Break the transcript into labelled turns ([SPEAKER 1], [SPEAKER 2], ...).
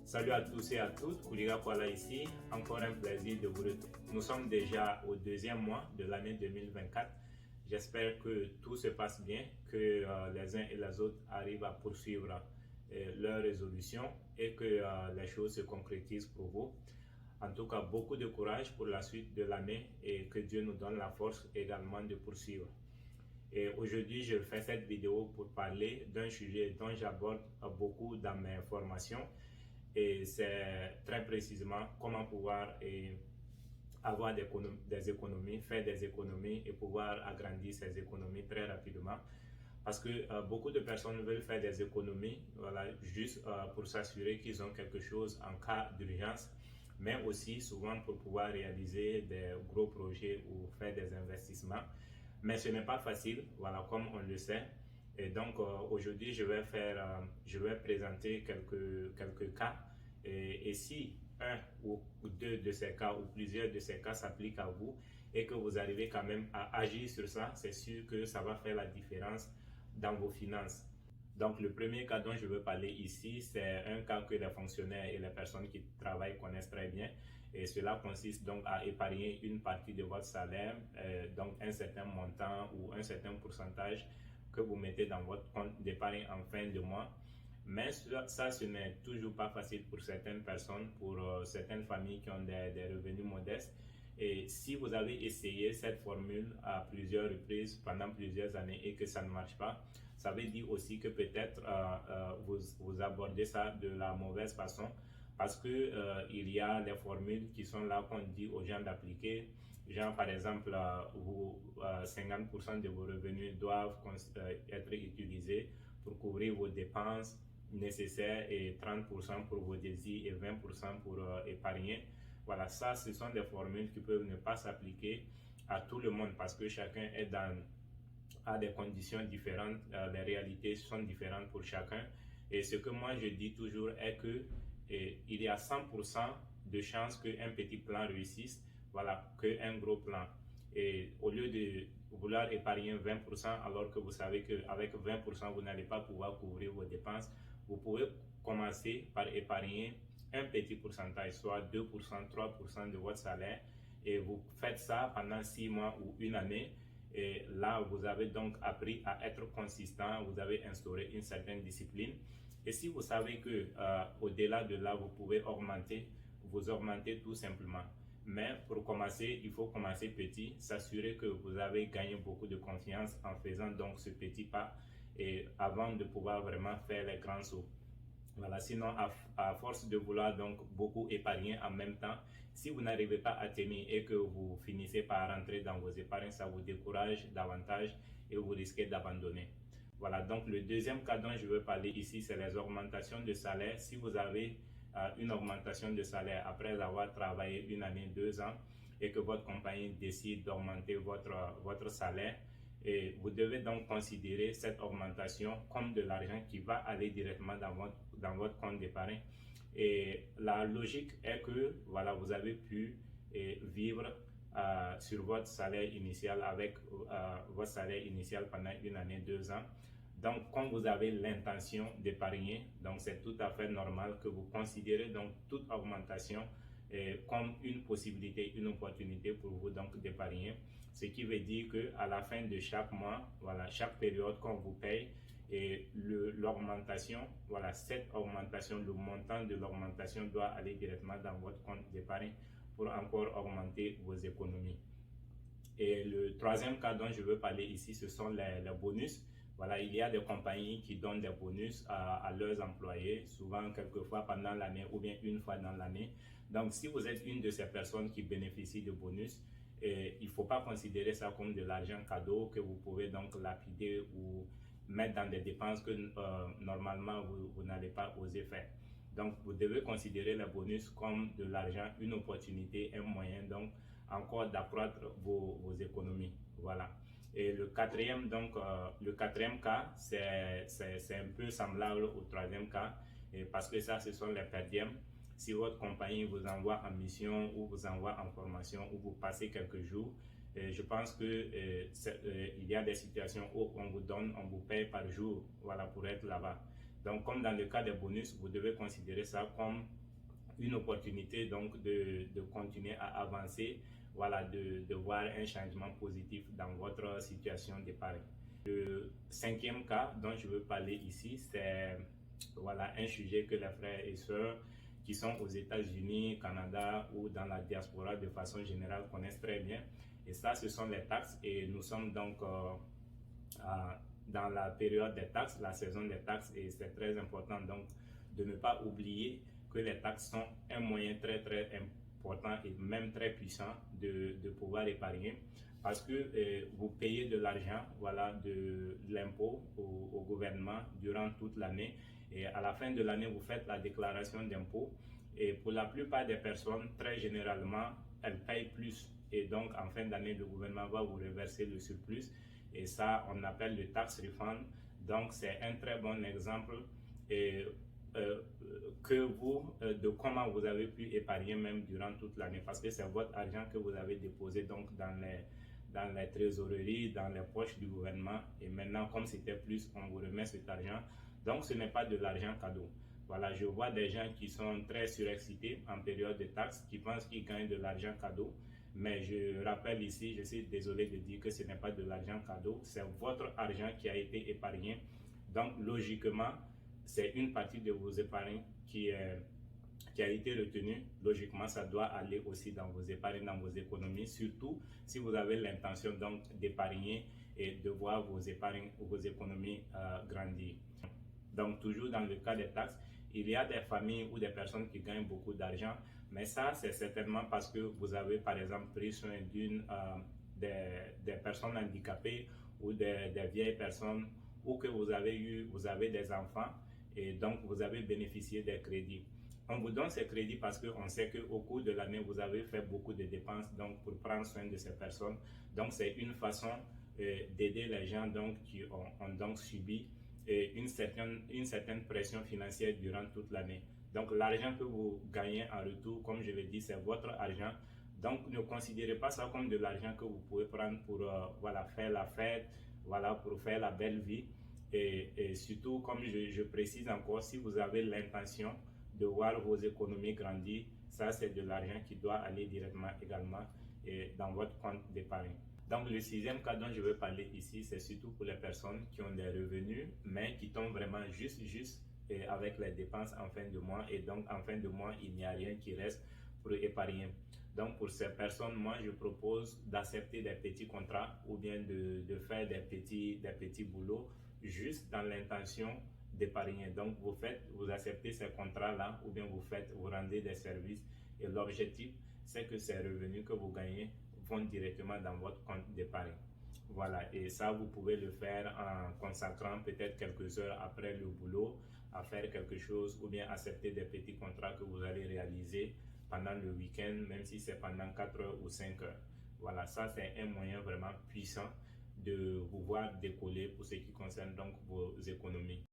[SPEAKER 1] Salut à tous et à toutes, Kouliga Kwala ici, encore un plaisir de vous retrouver. Nous sommes déjà au deuxième mois de l'année 2024. J'espère que tout se passe bien, que les uns et les autres arrivent à poursuivre leurs résolutions et que les choses se concrétisent pour vous. En tout cas, beaucoup de courage pour la suite de l'année et que Dieu nous donne la force également de poursuivre. Et aujourd'hui, je fais cette vidéo pour parler d'un sujet dont j'aborde beaucoup dans mes formations. Et c'est très précisément comment pouvoir avoir des économies, faire des économies et pouvoir agrandir ces économies très rapidement. Parce que beaucoup de personnes veulent faire des économies, voilà, juste pour s'assurer qu'ils ont quelque chose en cas d'urgence, mais aussi souvent pour pouvoir réaliser des gros projets ou faire des investissements. Mais ce n'est pas facile, voilà, comme on le sait. Et donc aujourd'hui, je vais présenter quelques cas. Et si un ou deux de ces cas ou plusieurs de ces cas s'appliquent à vous et que vous arrivez quand même à agir sur ça, c'est sûr que ça va faire la différence dans vos finances. Donc le premier cas dont je veux parler ici, c'est un cas que les fonctionnaires et les personnes qui travaillent connaissent très bien. Et cela consiste donc à épargner une partie de votre salaire, donc un certain montant ou un certain pourcentage que vous mettez dans votre compte d'épargne en fin de mois. Mais ça, ce n'est toujours pas facile pour certaines personnes, pour certaines familles qui ont des revenus modestes. Et si vous avez essayé cette formule à plusieurs reprises pendant plusieurs années et que ça ne marche pas, ça veut dire aussi que peut-être vous abordez ça de la mauvaise façon parce que il y a des formules qui sont là qu'on dit aux gens d'appliquer. Genre par exemple, 50% de vos revenus doivent être utilisés pour couvrir vos dépenses nécessaires et 30% pour vos désirs et 20% pour épargner. Voilà, ça, ce sont des formules qui peuvent ne pas s'appliquer à tout le monde parce que chacun a des conditions différentes, les réalités sont différentes pour chacun. Et ce que moi je dis toujours est que il y a 100% de chances qu'un petit plan réussisse, voilà, qu'un gros plan. Et au lieu de vouloir épargner 20% alors que vous savez qu'avec 20% vous n'allez pas pouvoir couvrir vos dépenses, vous pouvez commencer par épargner un petit pourcentage, soit 2%, 3% de votre salaire, et vous faites ça pendant 6 mois ou une année. Et là, vous avez donc appris à être consistant, vous avez instauré une certaine discipline. Et si vous savez que au-delà de là, vous pouvez augmenter, vous augmentez tout simplement. Mais pour commencer, il faut commencer petit, s'assurer que vous avez gagné beaucoup de confiance en faisant donc ce petit pas et avant de pouvoir vraiment faire les grands sauts. Voilà, sinon, à force de vouloir donc beaucoup épargner en même temps, si vous n'arrivez pas à tenir et que vous finissez par rentrer dans vos épargnes, ça vous décourage davantage et vous risquez d'abandonner. Voilà, donc le deuxième cas dont je veux parler ici, c'est les augmentations de salaire. Si vous avez une augmentation de salaire après avoir travaillé une année, 2 ans, et que votre compagnie décide d'augmenter votre salaire, et vous devez donc considérer cette augmentation comme de l'argent qui va aller directement dans votre compte d'épargne. Et la logique est que voilà, vous avez pu vivre sur votre salaire initial avec votre salaire initial pendant une année, 2 ans. Donc, quand vous avez l'intention d'épargner, donc c'est tout à fait normal que vous considérez donc toute augmentation comme une possibilité, une opportunité pour vous donc d'épargner. Ce qui veut dire que à la fin de chaque mois, voilà, chaque période qu'on vous paye et l'augmentation, voilà, cette augmentation, le montant de l'augmentation doit aller directement dans votre compte d'épargne pour encore augmenter vos économies. Et le troisième cas dont je veux parler ici, ce sont les bonus. Voilà, il y a des compagnies qui donnent des bonus à leurs employés, souvent quelquefois pendant l'année ou bien une fois dans l'année. Donc, si vous êtes une de ces personnes qui bénéficient de bonus, il ne faut pas considérer ça comme de l'argent cadeau que vous pouvez donc lapider ou mettre dans des dépenses que normalement vous n'allez pas oser faire. Donc, vous devez considérer les bonus comme de l'argent, une opportunité, un moyen donc encore d'accroître vos économies. Voilà. Et le quatrième cas, c'est un peu semblable au troisième cas, parce que ça, ce sont les per diem. Si votre compagnie vous envoie en mission ou vous envoie en formation ou vous passez quelques jours, je pense qu'il y a des situations où on vous paye par jour, voilà, pour être là-bas. Donc, comme dans le cas des bonus, vous devez considérer ça comme une opportunité donc de continuer à avancer, voilà, de voir un changement positif dans votre situation d'épargne. Le cinquième cas dont je veux parler ici, c'est voilà, un sujet que les frères et sœurs qui sont aux États-Unis, Canada ou dans la diaspora de façon générale connaissent très bien. Et ça, ce sont les taxes. Et nous sommes donc dans la période des taxes, la saison des taxes, et c'est très important donc de ne pas oublier que les taxes sont un moyen très important et même très puissant de pouvoir épargner, parce que vous payez de l'argent, voilà, de l'impôt au gouvernement durant toute l'année, et à la fin de l'année vous faites la déclaration d'impôt, et pour la plupart des personnes, très généralement, elles payent plus, et donc en fin d'année le gouvernement va vous reverser le surplus, et ça on appelle le tax refund. Donc c'est un très bon exemple et que vous, de comment vous avez pu épargner même durant toute l'année, parce que c'est votre argent que vous avez déposé donc dans les trésoreries, dans les poches du gouvernement, et maintenant comme c'était plus, on vous remet cet argent. Donc ce n'est pas de l'argent cadeau. Voilà, je vois des gens qui sont très surexcités en période de taxes, qui pensent qu'ils gagnent de l'argent cadeau. Mais je rappelle ici, je suis désolé de dire que ce n'est pas de l'argent cadeau, c'est votre argent qui a été épargné. Donc logiquement, c'est une partie de vos épargnes qui a été retenue. Logiquement, ça doit aller aussi dans vos épargnes, dans vos économies, surtout si vous avez l'intention donc d'épargner et de voir vos épargnes ou vos économies grandir. Donc toujours dans le cas des taxes, il y a des familles ou des personnes qui gagnent beaucoup d'argent, mais ça c'est certainement parce que vous avez par exemple pris soin des personnes handicapées ou des vieilles personnes, ou que vous avez des enfants et donc vous avez bénéficié des crédits. On vous donne ces crédits parce qu'on sait qu'au cours de l'année, vous avez fait beaucoup de dépenses donc pour prendre soin de ces personnes. Donc c'est une façon d'aider les gens donc, qui ont donc subi une certaine pression financière durant toute l'année. Donc l'argent que vous gagnez en retour, comme je l'ai dit, c'est votre argent. Donc ne considérez pas ça comme de l'argent que vous pouvez prendre pour voilà, faire la fête, voilà, pour faire la belle vie. Et surtout, comme je précise encore, si vous avez l'intention de voir vos économies grandir, ça c'est de l'argent qui doit aller directement également dans votre compte d'épargne. Donc le sixième cas dont je veux parler ici, c'est surtout pour les personnes qui ont des revenus, mais qui tombent vraiment juste avec les dépenses en fin de mois, et donc en fin de mois, il n'y a rien qui reste pour épargner. Donc pour ces personnes, moi je propose d'accepter des petits contrats ou bien de faire des petits boulots juste dans l'intention d'épargner. Donc vous acceptez ces contrats-là, ou bien vous rendez des services, et l'objectif c'est que ces revenus que vous gagnez vont directement dans votre compte d'épargne. Voilà, et ça vous pouvez le faire en consacrant peut-être quelques heures après le boulot à faire quelque chose, ou bien accepter des petits contrats que vous allez réaliser pendant le week-end, même si c'est pendant 4 heures ou 5 heures. Voilà, ça c'est un moyen vraiment puissant de vous voir décoller pour ce qui concerne donc vos économies.